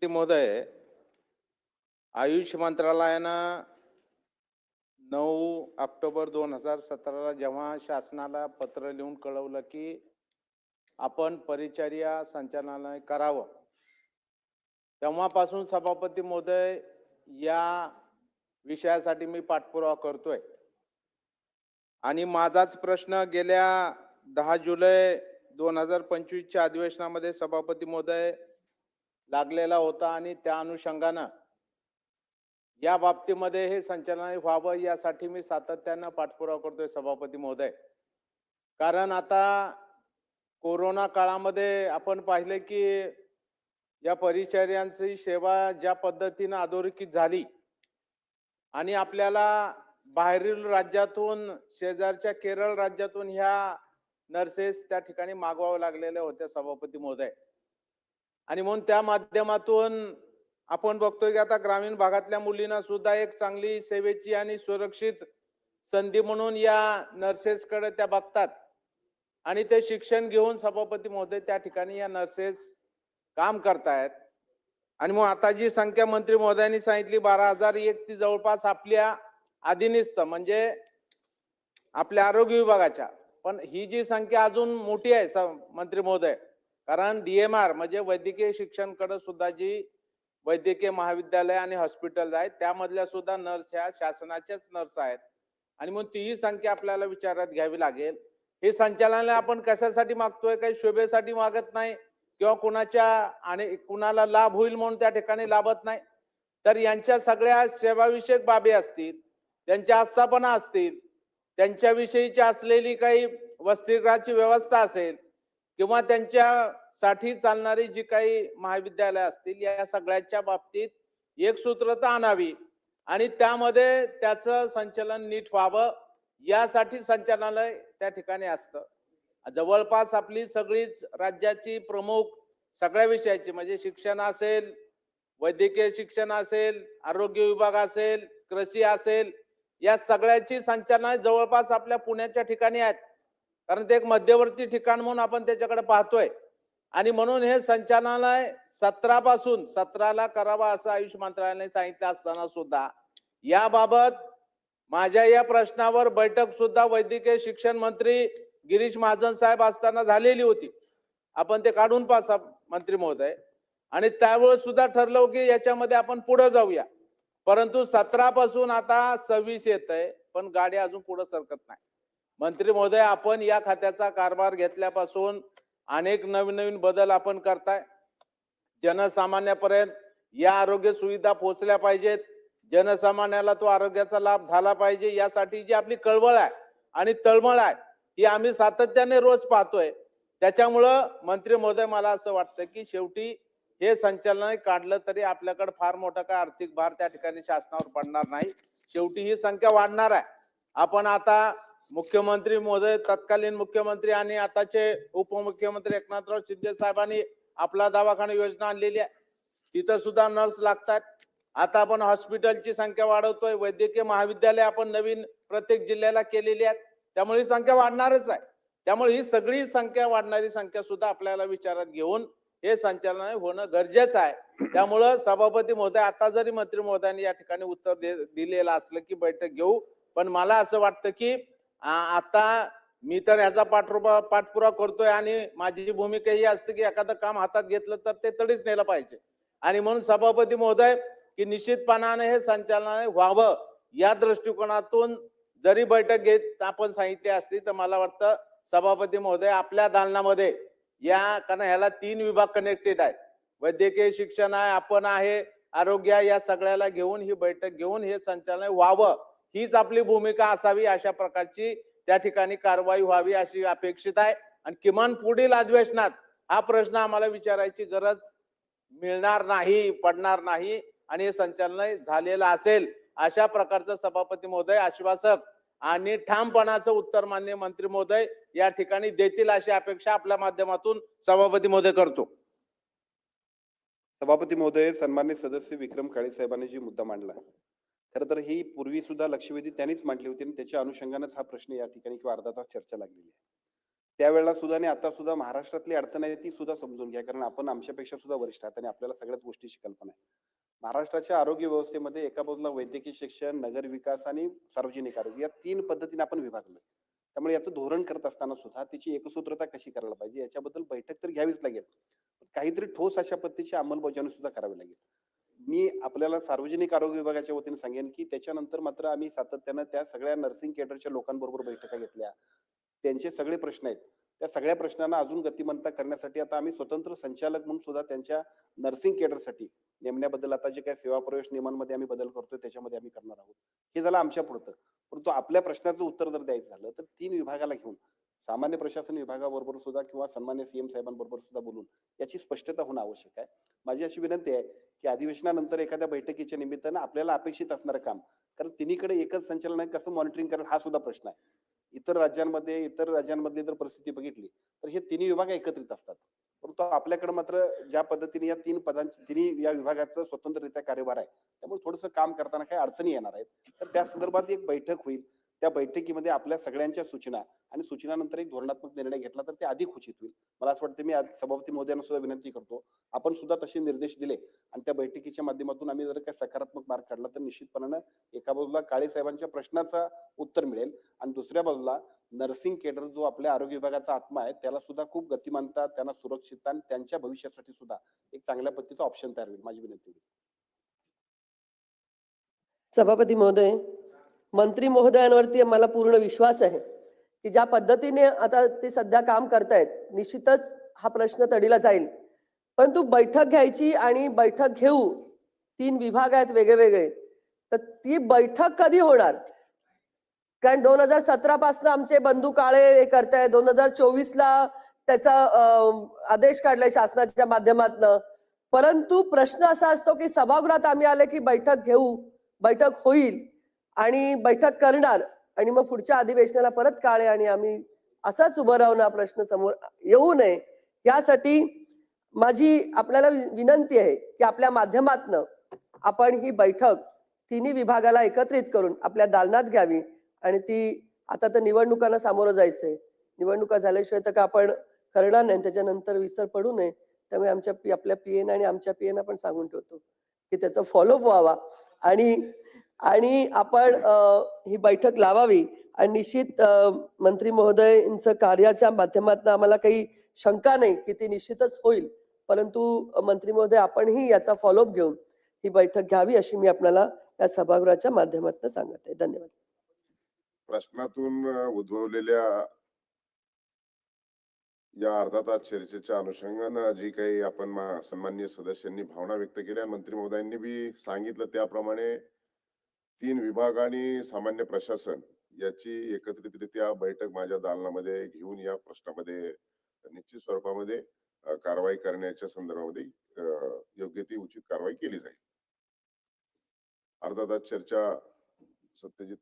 महोदय, आयुष मंत्रालयानं 9 ऑक्टोबर 2017ला जेव्हा शासनाला पत्र लिहून कळवलं की आपण परिचर्या संचालनालय करावं, तेव्हापासून सभापती महोदय या विषयासाठी मी पाठपुरावा करतोय. आणि माझाच प्रश्न गेल्या 10 जुलै 2025च्या अधिवेशनामध्ये सभापती महोदय लागलेला होता आणि त्या अनुषंगानं या बाबतीमध्ये हे संचालनालय व्हावं यासाठी मी सातत्यानं पाठपुरावा करतोय सभापती महोदय. कारण आता कोरोना काळामध्ये आपण पाहिले की या परिचर्यांची सेवा ज्या पद्धतीनं अधोरेखित झाली आणि आपल्याला बाहेरील राज्यातून, शेजारच्या केरळ राज्यातून ह्या नर्सेस त्या ठिकाणी मागवाव्या लागलेल्या होत्या सभापती महोदय. आणि म्हणून त्या माध्यमातून आपण बघतोय की आता ग्रामीण भागातल्या मुलींना सुद्धा एक चांगली सेवेची आणि सुरक्षित संधी म्हणून या नर्सेसकडे त्या बघतात आणि ते शिक्षण घेऊन सभापती महोदय त्या ठिकाणी या नर्सेस काम करतायत. आणि मग आता जी संख्या मंत्री महोदयांनी सांगितली 12,001 ती जवळपास आपल्या अधीनस्थ म्हणजे आपल्या आरोग्य विभागाच्या, पण ही जी संख्या अजून मोठी आहे मंत्री महोदय. कारण DMR म्हणजे वैद्यकीय शिक्षणकडे सुद्धा जी वैद्यकीय महाविद्यालय आणि हॉस्पिटल आहेत त्यामधल्या सुद्धा नर्स ह्या शासनाच्याच नर्स आहेत. आणि मग तीही संख्या आपल्याला विचारात घ्यावी लागेल. हे संचालनालय आपण कशासाठी मागतोय? काही शोभेसाठी मागत नाही किंवा कुणाच्या आणि कुणाला लाभ होईल म्हणून त्या ठिकाणी लाभत नाही. तर यांच्या सगळ्या सेवाविषयक बाबी असतील, त्यांच्या आस्थापना असतील, त्यांच्याविषयीची असलेली काही वसतिगृहाची व्यवस्था असेल किंवा त्यांच्यासाठी चालणारी जी काही महाविद्यालय असतील, या सगळ्याच्या बाबतीत एक सूत्रता आणावी आणि त्यामध्ये त्याचं संचालन नीट व्हावं यासाठी संचालनालय त्या ठिकाणी असतं. जवळपास आपली सगळीच राज्याची प्रमुख सगळ्या विषयाची म्हणजे शिक्षण असेल, वैद्यकीय शिक्षण असेल, आरोग्य विभाग असेल, कृषी असेल, या सगळ्याची संचालनालय जवळपास आपल्या पुण्याच्या ठिकाणी आहेत. कारण ते एक मध्यवर्ती ठिकाण म्हणून आपण त्याच्याकडे पाहतोय. आणि म्हणून हे संचालनालय 17 पासून 17ला करावा असं आयुष मंत्रालयाने सांगितलं असताना सुद्धा याबाबत माझ्या या प्रश्नावर बैठक सुद्धा वैद्यकीय शिक्षण मंत्री गिरीश महाजन साहेब असताना झालेली होती. आपण ते काढून पासा मंत्री महोदय. आणि त्यावेळेस सुद्धा ठरलं की याच्यामध्ये आपण पुढे जाऊया. परंतु 17 पासून आता 26 येतंय, पण गाडी अजून पुढे सरकत नाही. मंत्री महोदय, आपण या खात्याचा कारभार घेतल्यापासून अनेक नवीन बदल आपण करताय. जनसामान्यापर्यंत या आरोग्य सुविधा पोहोचल्या पाहिजेत, जनसामान्याला तो आरोग्याचा लाभ झाला पाहिजे यासाठी जी आपली कळवळ आहे आणि तळमळ आहे ही आम्ही सातत्याने रोज पाहतोय. त्याच्यामुळं मंत्री महोदय, मला असं वाटतं की शेवटी हे संचालनालय काढलं तरी आपल्याकडे फार मोठा काय आर्थिक भार त्या ठिकाणी शासनावर पडणार नाही. शेवटी ही संख्या वाढणार आहे. आपण आता मुख्यमंत्री महोदय, तत्कालीन मुख्यमंत्री आणि आताचे उपमुख्यमंत्री एकनाथराव शिंदे साहेबांनी आपला दवाखाना योजना आणलेली आहे. तिथं सुद्धा नर्स लागतात. आता आपण हॉस्पिटलची संख्या वाढवतोय, वैद्यकीय महाविद्यालय आपण नवीन प्रत्येक जिल्ह्याला केलेली आहेत. त्यामुळे ही संख्या वाढणारच आहे. त्यामुळे ही सगळी संख्या वाढणारी संख्या सुद्धा आपल्याला विचारात घेऊन हे संचालनालय होणं गरजेचं आहे. त्यामुळं सभापती महोदय, आता जरी मंत्री महोदयांनी या ठिकाणी उत्तर दिलेलं असलं की बैठक घेऊ, पण मला असं वाटतं की आता मी तर ह्याचा पाठपुरावा करतोय आणि माझी भूमिका ही असते की एखादं काम हातात घेतलं तर ते तडीच नेलं पाहिजे. आणि म्हणून सभापती महोदय की निश्चितपणाने हे संचालनालय व्हावं या दृष्टिकोनातून जरी बैठक घेत आपण सांगितली असली तर मला वाटतं सभापती महोदय आपल्या दालनामध्ये या, कारण ह्याला 3 विभाग कनेक्टेड आहेत. वैद्यकीय शिक्षण आहे, आपण आहे, आरोग्य, या सगळ्याला घेऊन ही बैठक घेऊन हे संचालनालय व्हावं हीच आपली भूमिका असावी. अशा प्रकारची त्या ठिकाणी कारवाई व्हावी अशी अपेक्षित आहे. आणि किमान पुढील अधिवेशनात हा प्रश्न आम्हाला विचारायची गरज मिळणार नाही, पडणार नाही आणि हे संचालनालय झालेलं असेल अशा प्रकारचं सभापती महोदय आश्वासक आणि ठामपणाचं उत्तर माननीय मंत्री महोदय या ठिकाणी देतील अशी अपेक्षा आपल्या माध्यमातून सभापती महोदय करतो. सभापती महोदय, सन्माननीय सदस्य विक्रम काळे साहेबांनी जी मुद्दा मांडला, खरं तर ही पूर्वी सुद्धा लक्षवेधी त्यांनीच मांडली होती आणि त्याच्या अनुषंगानेच हा प्रश्न या ठिकाणी किंवा अर्धा तास चर्चा लागलेली आहे. त्यावेळेला सुद्धा आणि आता सुद्धा महाराष्ट्रातली अडचण आहे ती सुद्धा समजून घ्या, कारण आपण आमच्यापेक्षा सुद्धा वरिष्ठ आहात आणि आपल्याला सगळ्याच गोष्टीची कल्पना आहे. महाराष्ट्राच्या आरोग्य व्यवस्थेमध्ये एका बाजूला वैद्यकीय शिक्षण, नगर विकास आणि सार्वजनिक आरोग्य या 3 पद्धतीने आपण विभागलं. त्यामुळे याचं धोरण करत असताना सुद्धा त्याची एकसूत्रता कशी करायला पाहिजे याच्याबद्दल बैठक तर घ्यावीच लागेल. काहीतरी ठोस अशा पद्धतीची अंमलबजावणी सुद्धा करावी लागेल. मी आपल्याला सार्वजनिक आरोग्य विभागाच्या वतीने सांगेन, की त्याच्यानंतर मात्र आम्ही सातत्यानं त्या सगळ्या नर्सिंग केडरच्या लोकांबरोबर बैठका घेतल्या. त्यांचे सगळे प्रश्न आहेत. त्या सगळ्या प्रश्नांना अजून गतिमानता करण्यासाठी आता आम्ही स्वतंत्र संचालक म्हणून सुद्धा त्यांच्या नर्सिंग केडरसाठी नेमण्याबद्दल आता जे काही सेवा प्रवेश नियमांमध्ये आम्ही बदल करतोय त्याच्यामध्ये आम्ही करणार आहोत. हे झालं आमच्या पुरतं. परंतु आपल्या प्रश्नाचं उत्तर जर द्यायचं झालं तर 3 विभागाला घेऊन सामान्य प्रशासन विभागाबरोबर सुद्धा किंवा सन्मान्य सीएम साहेबांबरोबर सुद्धा बोलून याची स्पष्टता होणं आवश्यक आहे. माझी अशी विनंती आहे की अधिवेशनानंतर एखाद्या बैठकीच्या निमित्तानं आपल्याला अपेक्षित असणारं काम, कारण तिन्हीकडे एकच संचालनालय कसं मॉनिटरिंग करेल हा सुद्धा प्रश्न आहे. इतर राज्यांमध्ये जर परिस्थिती बघितली तर हे तिन्ही विभाग एकत्रित असतात. परंतु आपल्याकडे मात्र ज्या पद्धतीने या 3 पदांची तिन्ही या विभागाचं स्वतंत्ररित्या कार्यभार आहे, त्यामुळे थोडंसं काम करताना काही अडचणी येणार आहेत. तर त्या संदर्भात एक बैठक होईल. त्या बैठकीमध्ये आपल्या सगळ्यांच्या सूचना आणि सूचनानंतर एक धोरणात्मक निर्णय घेतला तर ते अधिक उचित होईल. मला असं वाटतं मी आज सभापती महोदयांना सुद्धा विनंती करतो. आपण सुद्धा तसे निर्देश दिले आणि त्या बैठकीच्या माध्यमातून आम्ही जर काही सकारात्मक मार्ग काढला तर निश्चितपणानं एका बाजूला काळे साहेबांच्या प्रश्नाचा उत्तर मिळेल आणि दुसऱ्या बाजूला नर्सिंग केडर जो आपल्या आरोग्य विभागाचा आत्मा आहे त्याला सुद्धा खूप गतिमानता, त्यांना सुरक्षितता आणि त्यांच्या भविष्यासाठी सुद्धा एक चांगल्या पद्धतीचा ऑप्शन तयार होईल. माझी विनंती होती. सभापती महोदय, मंत्री महोदयांवरती मला पूर्ण विश्वास आहे की ज्या पद्धतीने आता ते सध्या काम करतायत निश्चितच हा प्रश्न तडीला जाईल. परंतु बैठक घ्यायची आणि बैठक घेऊ, 3 विभाग आहेत वेगळे, तर ती बैठक कधी होणार? कारण 2017 पासून आमचे बंधू काळे हे करतायत, 2024ला त्याचा आदेश काढलाय शासनाच्या माध्यमातनं. परंतु प्रश्न असा असतो की सभागृहात आम्ही आले की बैठक घेऊ, बैठक होईल आणि बैठक करणार आणि मग पुढच्या अधिवेशनाला परत काळे आणि आम्ही असाच उभं राहून हा प्रश्न समोर येऊ नये यासाठी माझी आपल्याला विनंती आहे की आपल्या माध्यमातनं आपण ही बैठक तिन्ही विभागाला एकत्रित करून आपल्या दालनात घ्यावी आणि ती आता तर निवडणुकांना सामोरं जायचंय. निवडणुका झाल्याशिवाय तर का आपण करणार नाही, त्याच्यानंतर विसर पडू नये. त्यामुळे आपल्या पीएन आणि आमच्या पीएन पण सांगून ठेवतो की त्याचा फॉलोअप व्हावा आणि आणि आपण ही बैठक लावावी आणि निश्चित मंत्री महोदयांचं कार्याच्या माध्यमातून आम्हाला काही शंका नाही की ती निश्चितच होईल. परंतु मंत्री महोदय आपणही याचा फॉलोअप घेऊन ही बैठक घ्यावी अशी मी आपल्याला या सभागृहाच्या माध्यमातून सांगत आहे. धन्यवाद. प्रश्नातून उद्भवलेल्या या अर्धा तास चर्चेच्या अनुषंगानं जी काही आपण सन्माननीय सदस्यांनी भावना व्यक्त केल्या, मंत्री महोदयांनी बी सांगितलं त्याप्रमाणे 3 विभाग आणि सामान्य प्रशासन याची एकत्रितरित्या बैठक माझ्या दालनामध्ये घेऊन या प्रश्नामध्ये निश्चित स्वरूपामध्ये कारवाई करण्याच्या संदर्भामध्ये योग्य ती उचित कारवाई केली जाईल. अर्धा तास चर्चा सत्यजित